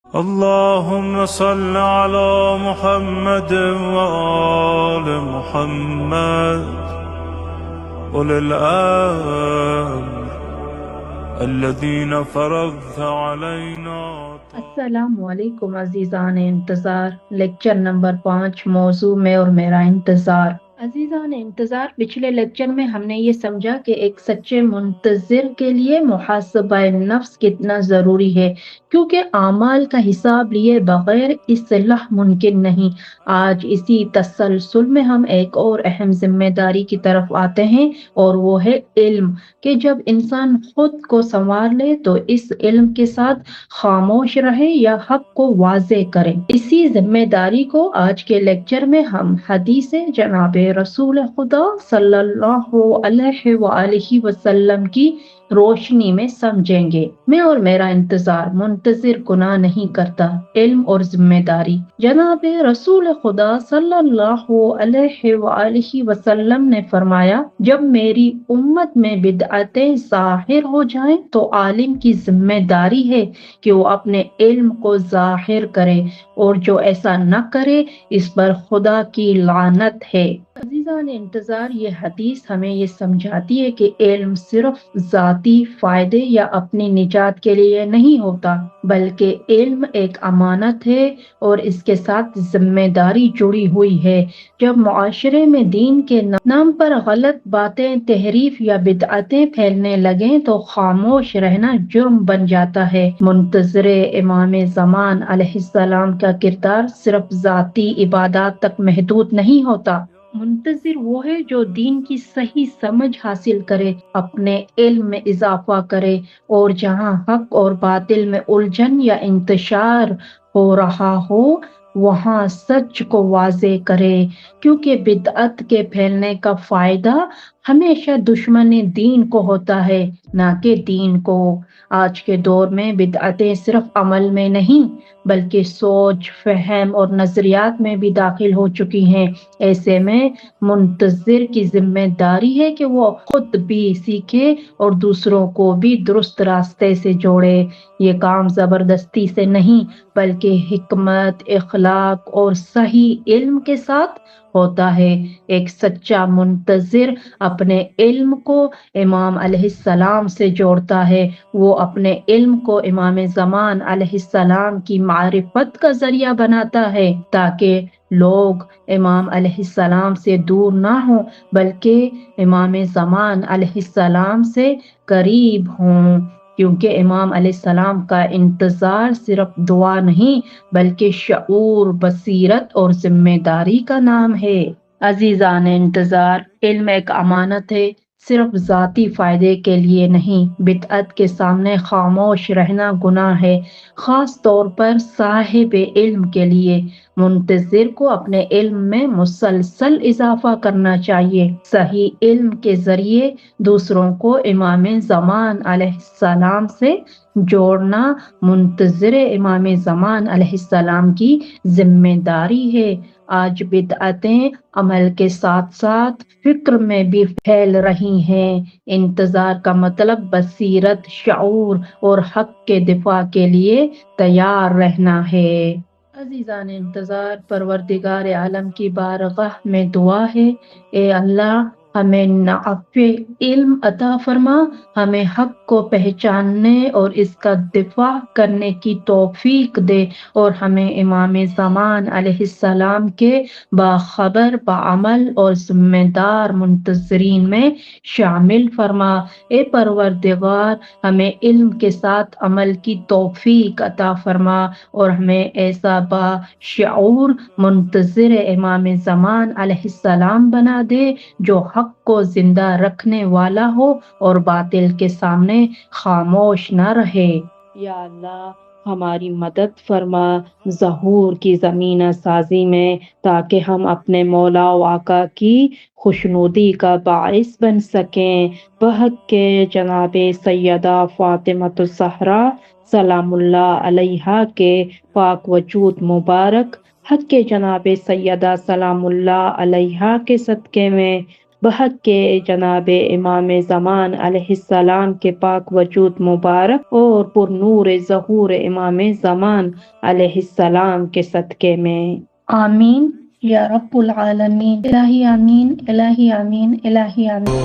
اللهم صل على محمد وآل محمد أولي الأمر الذين فرضت علينا. السلام علیکم عزیزان انتظار، لیکچر نمبر 5، موضوع میں اور میرا انتظار۔ عزیزان انتظار، پچھلے لیکچر میں ہم نے یہ سمجھا کہ ایک سچے منتظر کے لیے محاسبہ نفس کتنا ضروری ہے، کیونکہ اعمال کا حساب لیے بغیر اصلاح ممکن نہیں۔ آج اسی تسلسل میں ہم ایک اور اہم ذمہ داری کی طرف آتے ہیں، اور وہ ہے علم، کہ جب انسان خود کو سنوار لے تو اس علم کے ساتھ خاموش رہے یا حق کو واضح کرے۔ اسی ذمہ داری کو آج کے لیکچر میں ہم حدیث جناب رسول خدا صلی اللہ علیہ وآلہ وسلم کی روشنی میں سمجھیں گے۔ میں اور میرا انتظار، منتظر گناہ نہیں کرتا۔ علم اور ذمہ داری۔ جناب رسول خدا صلی اللہ علیہ وآلہ وسلم نے فرمایا، جب میری امت میں بدعتیں ظاہر ہو جائیں تو عالم کی ذمہ داری ہے کہ وہ اپنے علم کو ظاہر کرے، اور جو ایسا نہ کرے اس پر خدا کی لعنت ہے۔ عزیزان انتظار، یہ حدیث ہمیں یہ سمجھاتی ہے کہ علم صرف ذاتی فائدے یا اپنی نجات کے لیے نہیں ہوتا، بلکہ علم ایک امانت ہے اور اس کے ساتھ ذمہ داری جڑی ہوئی ہے۔ جب معاشرے میں دین کے نام پر غلط باتیں، تحریف یا بدعتیں پھیلنے لگیں تو خاموش رہنا جرم بن جاتا ہے۔ منتظر امام زمان علیہ السلام کا کردار صرف ذاتی عبادات تک محدود نہیں ہوتا۔ منتظر وہ ہے جو دین کی صحیح سمجھ حاصل کرے، اپنے علم میں اضافہ کرے، اور جہاں حق اور باطل میں الجھن یا انتشار ہو رہا ہو وہاں سچ کو واضح کرے، کیونکہ بدعت کے پھیلنے کا فائدہ ہمیشہ دشمن دین کو ہوتا ہے، نہ کہ دین کو۔ آج کے دور میں بدعتیں صرف عمل میں نہیں بلکہ سوچ، فہم اور نظریات میں بھی داخل ہو چکی ہیں۔ ایسے میں منتظر کی ذمہ داری ہے کہ وہ خود بھی سیکھے اور دوسروں کو بھی درست راستے سے جوڑے۔ یہ کام زبردستی سے نہیں بلکہ حکمت، اخلاق اور صحیح علم کے ساتھ ہوتا ہے۔ ایک سچا منتظر اپنے علم کو امام علیہ السلام سے جوڑتا ہے، وہ اپنے علم کو امام زمان علیہ السلام کی معرفت کا ذریعہ بناتا ہے، تاکہ لوگ امام علیہ السلام سے دور نہ ہوں بلکہ امام زمان علیہ السلام سے قریب ہوں، کیونکہ امام علیہ السلام کا انتظار صرف دعا نہیں بلکہ شعور، بصیرت اور ذمہ داری کا نام ہے۔ عزیزان انتظار، علم ایک امانت ہے، صرف ذاتی فائدے کے لیے نہیں۔ بدعت کے سامنے خاموش رہنا گناہ ہے، خاص طور پر صاحب علم کے لیے۔ منتظر کو اپنے علم میں مسلسل اضافہ کرنا چاہیے۔ صحیح علم کے ذریعے دوسروں کو امام زمان علیہ السلام سے جوڑنا منتظر امام زمان علیہ السلام کی ذمہ داری ہے۔ آج بدعتیں عمل کے ساتھ ساتھ فکر میں بھی پھیل رہی ہیں۔ انتظار کا مطلب بصیرت، شعور اور حق کے دفاع کے لیے تیار رہنا ہے۔ عزیزان انتظار، پروردگار عالم کی بارگاہ میں دعا ہے، اے اللہ ہمیں نافع علم عطا فرما، ہمیں حق کو پہچاننے اور اس کا دفاع کرنے کی توفیق دے، اور ہمیں امام زمان علیہ السلام کے باخبر، باعمل اور ذمہ دار منتظرین میں شامل فرما۔ اے پروردگار، ہمیں علم کے ساتھ عمل کی توفیق عطا فرما، اور ہمیں ایسا باشعور منتظر امام زمان علیہ السلام بنا دے جو حق کو زندہ رکھنے والا ہو اور باطل کے سامنے خاموش نہ رہے۔ یا اللہ ہماری مدد فرما ظہور کی زمینہ سازی میں، تاکہ ہم اپنے مولا و آقا کی خوشنودی کا باعث بن سکیں۔ بحق کے جناب سیدہ فاطمۃ الزہرا سلام اللہ علیہا کے پاک وجود مبارک، حق کے جناب سیدہ سلام اللہ علیہا کے صدقے میں بحق کے جناب امام زمان علیہ السلام کے پاک وجود مبارک اور پر نور ظہور امام زمان علیہ السلام کے صدقے میں، آمین یا رب العالمین۔ الہی آمین، الہی آمین، الہی آمین۔